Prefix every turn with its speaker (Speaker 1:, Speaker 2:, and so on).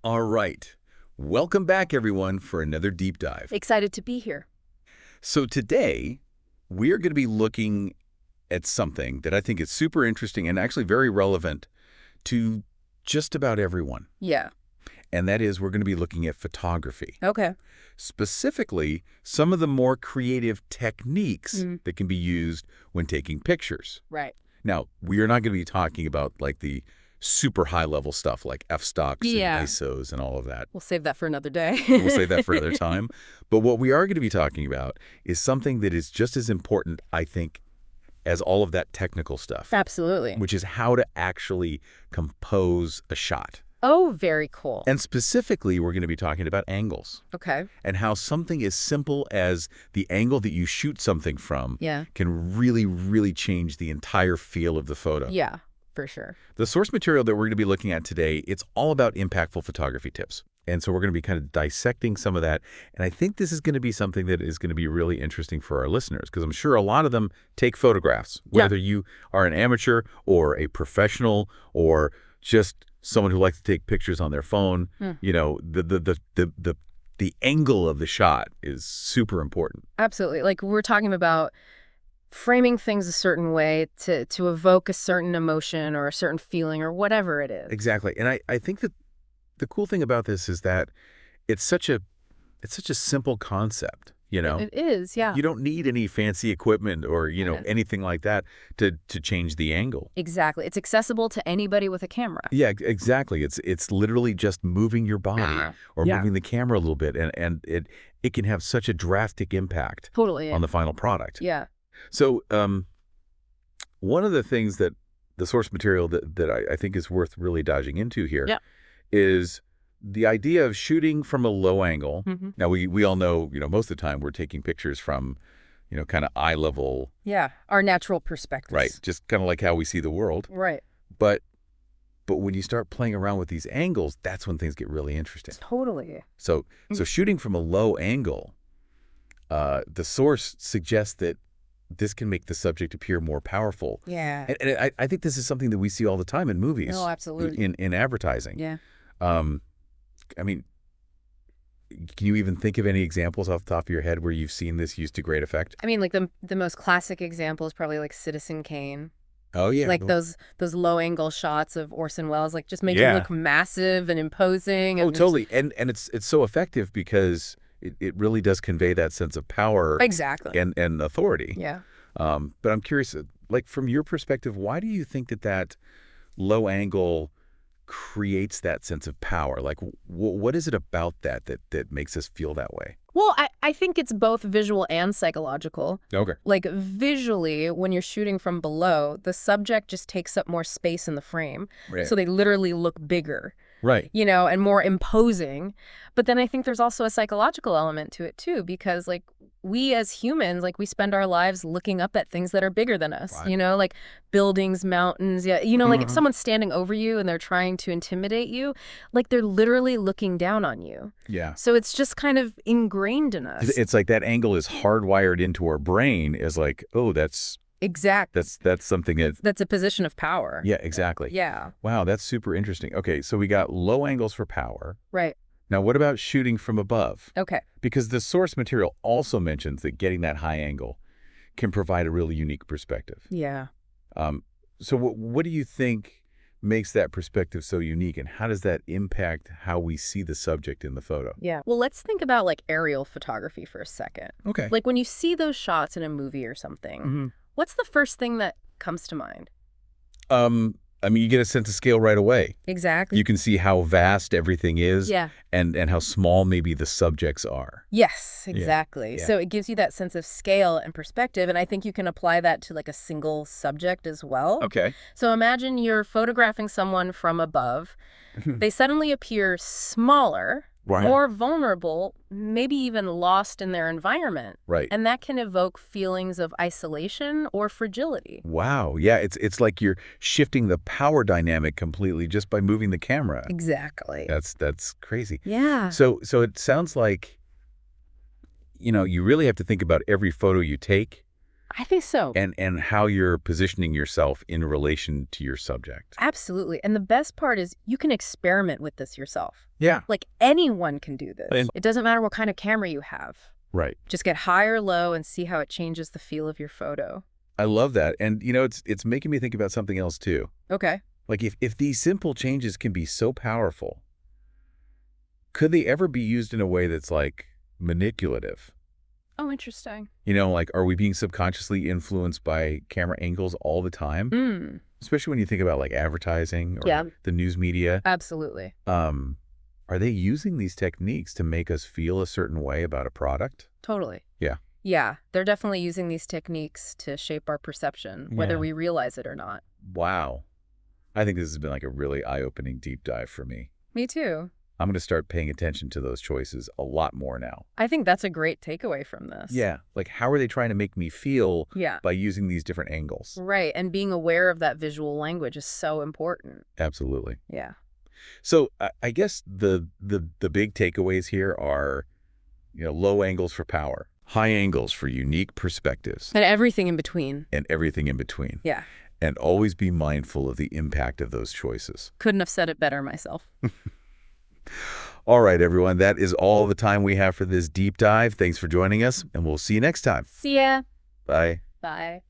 Speaker 1: All right. Welcome back, everyone, for another deep dive.
Speaker 2: Excited to be here.
Speaker 1: So today, we are going to be looking at something that I think is super interesting and actually very relevant to just about everyone.
Speaker 2: Yeah.
Speaker 1: And that is we're going to be looking at photography.
Speaker 2: Okay.
Speaker 1: Specifically, some of the more creative techniques that can be used when taking pictures.
Speaker 2: Right.
Speaker 1: Now, we are not going to be talking about like the super high-level stuff like f-stocks
Speaker 2: Yeah.
Speaker 1: and ISOs and all of that.
Speaker 2: We'll save that for another day.
Speaker 1: We'll save that for another time. But what we are going to be talking about is something that is just as important, I think, as all of that technical stuff,
Speaker 2: Absolutely.
Speaker 1: which is how to actually compose a shot.
Speaker 2: Oh, very cool.
Speaker 1: And specifically, we're going to be talking about angles
Speaker 2: Okay.
Speaker 1: and how something as simple as the angle that you shoot something from
Speaker 2: Yeah.
Speaker 1: can really, really change the entire feel of the photo.
Speaker 2: Yeah, for sure.
Speaker 1: The source material that we're going to be looking at today, it's all about impactful photography tips. And so we're going to be kind of dissecting some of that. And I think this is going to be something that is going to be really interesting for our listeners, because I'm sure a lot of them take photographs, whether you are an amateur or a professional or just someone who likes to take pictures on their phone. You know, the angle of the shot is super important.
Speaker 2: Absolutely. Like we're talking about framing things a certain way to evoke a certain emotion or a certain feeling or whatever it is.
Speaker 1: Exactly. And I think that the cool thing about this is that it's such a simple concept, you know?
Speaker 2: It is, yeah.
Speaker 1: You don't need any fancy equipment or, you know, anything like that to change the angle.
Speaker 2: Exactly. It's accessible to anybody with a camera.
Speaker 1: Yeah, exactly. It's literally just moving your body or moving the camera a little bit, and it can have such a drastic impact
Speaker 2: Totally.
Speaker 1: on the final product.
Speaker 2: Yeah.
Speaker 1: So one of the things that the source material that I think is worth really dodging into here is the idea of shooting from a low angle. Now, we all know, you know, most of the time we're taking pictures from, you know, kind of eye level.
Speaker 2: Yeah. Our natural perspectives.
Speaker 1: Right. Just kind of like how we see the world.
Speaker 2: Right.
Speaker 1: But when you start playing around with these angles, that's when things get really interesting.
Speaker 2: Totally.
Speaker 1: So shooting from a low angle, the source suggests that this can make the subject appear more powerful.
Speaker 2: Yeah.
Speaker 1: And I think this is something that we see all the time in movies.
Speaker 2: Oh, absolutely.
Speaker 1: In advertising.
Speaker 2: Yeah.
Speaker 1: I mean, can you even think of any examples off the top of your head where you've seen this used to great effect?
Speaker 2: I mean, like the most classic example is probably like Citizen Kane.
Speaker 1: Oh, yeah.
Speaker 2: Like those low angle shots of Orson Welles, like just make him look massive and imposing. And
Speaker 1: totally. And it's so effective because it really does convey that sense of power.
Speaker 2: Exactly.
Speaker 1: And authority.
Speaker 2: Yeah.
Speaker 1: But I'm curious, like from your perspective, why do you think that low angle creates that sense of power? Like, what is it about that makes us feel that way?
Speaker 2: Well, I think it's both visual and psychological.
Speaker 1: Okay.
Speaker 2: Like visually, when you're shooting from below, the subject just takes up more space in the frame.
Speaker 1: Right.
Speaker 2: So they literally look bigger.
Speaker 1: Right.
Speaker 2: You know, and more imposing. But then I think there's also a psychological element to it too, because like we as humans, like we spend our lives looking up at things that are bigger than us, you know, like buildings, mountains. Yeah. You know, like if someone's standing over you and they're trying to intimidate you, like they're literally looking down on you.
Speaker 1: Yeah.
Speaker 2: So it's just kind of ingrained in us.
Speaker 1: It's like that angle is hardwired into our brain as like, oh, that's something
Speaker 2: that's a position of power.
Speaker 1: Yeah, exactly.
Speaker 2: Yeah.
Speaker 1: Wow, that's super interesting. Okay, so we got low angles for power.
Speaker 2: Right.
Speaker 1: Now, what about shooting from above?
Speaker 2: Okay.
Speaker 1: Because the source material also mentions that getting that high angle can provide a really unique perspective.
Speaker 2: Yeah.
Speaker 1: So what do you think makes that perspective so unique, and how does that impact how we see the subject in the photo?
Speaker 2: Yeah. Well, let's think about like aerial photography for a second.
Speaker 1: Okay.
Speaker 2: Like when you see those shots in a movie or something, what's the first thing that comes to mind?
Speaker 1: I mean, you get a sense of scale right away.
Speaker 2: Exactly.
Speaker 1: You can see how vast everything is,
Speaker 2: Yeah.
Speaker 1: and how small maybe the subjects are.
Speaker 2: Yes, exactly.
Speaker 1: Yeah.
Speaker 2: So it gives you that sense of scale and perspective, and I think you can apply that to like a single subject as well.
Speaker 1: Okay.
Speaker 2: So imagine you're photographing someone from above. They suddenly appear smaller, more vulnerable, maybe even lost in their environment.
Speaker 1: Right.
Speaker 2: And that can evoke feelings of isolation or fragility.
Speaker 1: Wow. Yeah, it's like you're shifting the power dynamic completely just by moving the camera.
Speaker 2: Exactly.
Speaker 1: That's crazy.
Speaker 2: Yeah.
Speaker 1: So it sounds like, you know, you really have to think about every photo you take
Speaker 2: I think so.
Speaker 1: And how you're positioning yourself in relation to your subject.
Speaker 2: Absolutely. And the best part is you can experiment with this yourself.
Speaker 1: Yeah.
Speaker 2: Like anyone can do this.
Speaker 1: And-
Speaker 2: It doesn't matter what kind of camera you have.
Speaker 1: Right.
Speaker 2: Just get high or low and see how it changes the feel of your photo.
Speaker 1: I love that. And, it's making me think about something else, too.
Speaker 2: Okay.
Speaker 1: Like, if these simple changes can be so powerful, could they ever be used in a way that's, like, manipulative?
Speaker 2: Oh, interesting.
Speaker 1: Like, are we being subconsciously influenced by camera angles all the time? Especially when you think about, like, advertising or the news media.
Speaker 2: Absolutely.
Speaker 1: Are they using these techniques to make us feel a certain way about a product?
Speaker 2: Totally.
Speaker 1: Yeah.
Speaker 2: Yeah, they're definitely using these techniques to shape our perception, whether we realize it or not.
Speaker 1: Wow. I think this has been like a really eye-opening deep dive for me.
Speaker 2: Me too.
Speaker 1: I'm going to start paying attention to those choices a lot more now.
Speaker 2: I think that's a great takeaway from this.
Speaker 1: Yeah. Like, how are they trying to make me feel
Speaker 2: Yeah.
Speaker 1: by using these different angles?
Speaker 2: Right. And being aware of that visual language is so important.
Speaker 1: Absolutely.
Speaker 2: Yeah.
Speaker 1: So I guess the big takeaways here are, low angles for power, high angles for unique perspectives.
Speaker 2: And everything in between.
Speaker 1: And everything in between.
Speaker 2: Yeah.
Speaker 1: And always be mindful of the impact of those choices.
Speaker 2: Couldn't have said it better myself.
Speaker 1: All right, everyone. That is all the time we have for this deep dive. Thanks for joining us, and we'll see you next time.
Speaker 2: See ya.
Speaker 1: Bye.
Speaker 2: Bye.